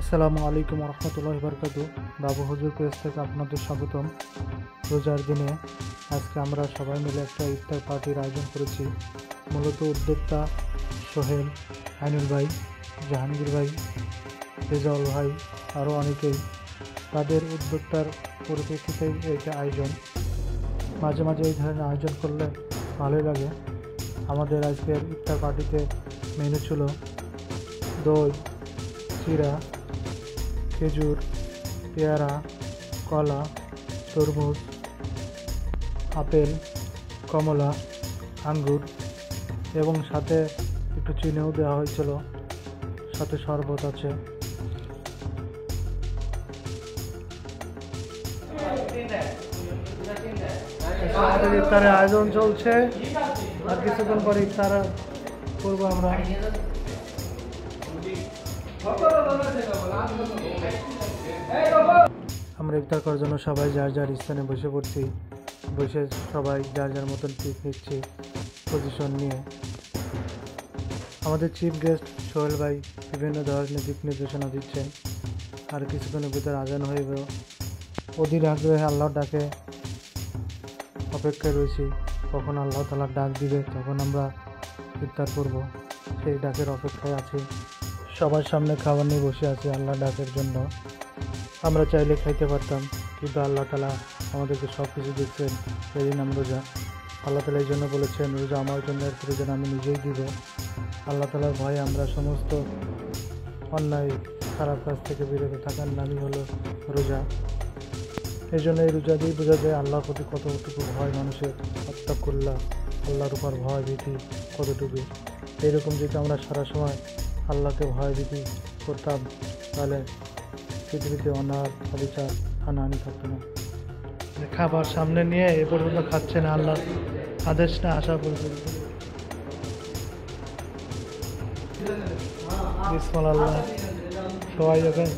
আসসালামু আলাইকুম রহমতুল্লাহি বারাকাতু। বাবু হুজুর প্রেস থেকে আপনাদের স্বাগতম। রোজার দিনে আজকে আমরা সবাই মিলে একটা ইফতার পার্টির আয়োজন করেছি। মূলত উদ্যোক্তা সোহেল, আইনুল ভাই, জাহাঙ্গীর ভাই, রেজাউল ভাই, আরও অনেকেই। তাদের উদ্যোক্তার পরিপ্রেক্ষিতেই এইটা আয়োজন। মাঝে মাঝে এই ধরনের আয়োজন করলে ভালোই লাগে। আমাদের আজকের ইফতার পার্টিতে মেনু ছিল দই, চিরা, খেজুর, পেয়ারা, কলা, তরমুজ, আপেল, কমলা, আঙ্গুর এবং সাথে একটু চিনিও দেওয়া হয়েছিল, সাথে শরবত আছে। আমাদের ইফতারের আয়োজন চলছে, আর কিছুক্ষণ পরে ইফতার করবো আমরা। আমরা ইফতার করার জন্য সবাই যার যার স্থানে বসে পড়ছি। বসে সবাই যার যার মতন পিক নিচ্ছি পজিশন নিয়ে। আমাদের চিফ গেস্ট সোহেল ভাই বিভিন্ন ধরনের দিক নির্দেশনা দিচ্ছেন। আর কিছুক্ষণের ভিতরে আজান হয়ে গেল। অধীর আগ্রহে আল্লাহর ডাকে অপেক্ষায় রয়েছি, কখন আল্লাহ তাআলা ডাক দিবে তখন আমরা ইফতার করব, সেই ডাকের অপেক্ষায় আছি। সবার সামনে খাবার নিয়ে বসে আছি আল্লাহর ডাকের জন্য। আমরা চাইলে খাইতে পারতাম, কিন্তু আল্লাহ তাআলা আমাদেরকে সব কিছু দিচ্ছেন। সেদিন নাম রোজা। আল্লাহ তাআলা এই জন্য বলেছেন, রোজা আমার জন্য, এর প্রয়োজন আমি নিজেই দিব। আল্লাহ তাআলার ভয়ে আমরা সমস্ত অন্যায় খারাপ কাজ থেকে বিরত থাকার নামই হলো রোজা। এই জন্য এই রোজা দিয়ে বোঝা যায় আল্লাহর প্রতি কতটুকু ভয় মানুষের, আত্তাকুল্লাহ, আল্লাহর উপর ভয় ভীতি কতটুকু। এইরকম যদি আমরা সারা সময় আল্লাহকে ভয় ভীতি করতাম, তাহলে পৃথিবীতে অনার অবিচার হানাহানি থাকতো না। খাবার সামনে নিয়ে এ পর্যন্ত খাচ্ছে না, আল্লাহর আদেশ না আসা পর্যন্ত। বিসমিল্লাহ, সবাই যাবেন।